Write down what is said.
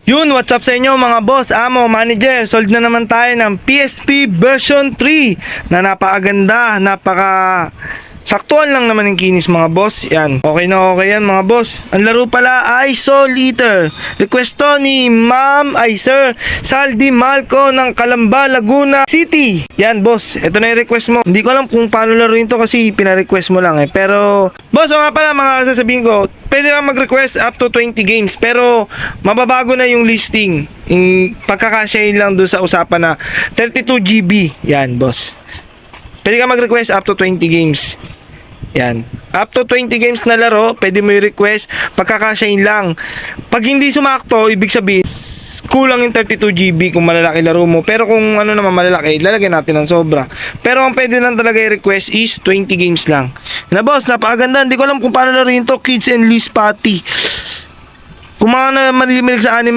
Yun, what's up sa inyo mga boss, amo, manager. Sold na naman tayo ng PSP version 3 na napakaganda, saktuan lang naman yung kinis mga boss. Yan, okay na okay yan mga boss. Ang laro pala ay Soul Eater. Request to ni Ma'am ay Sir Saldi Malco ng Calamba, Laguna City. Yan boss, ito na yung request mo. Hindi ko alam kung paano laruin to kasi pina-request mo lang Pero boss, nga pala mga sasabihin ko, pwede kang mag-request up to 20 games pero mababago na yung listing. Yung pagkakasyahin lang doon sa usapan na 32 GB. Yan boss. Pwede kang mag-request up to 20 games. Yan. Up to 20 games na laro, pwede mo i-request, pagkakasyahin lang. Pag hindi sumakto, ibig sabihin, kulang yung 32 GB kung malalaki laro mo. Pero kung ano naman malalaki, lalagyan natin ng sobra. Pero ang pwede lang talaga i-request is 20 games lang. Na boss, napakaganda. Hindi ko alam kung paano laruin to, Kids and Liz Party. Kung mga na malililig sa anime,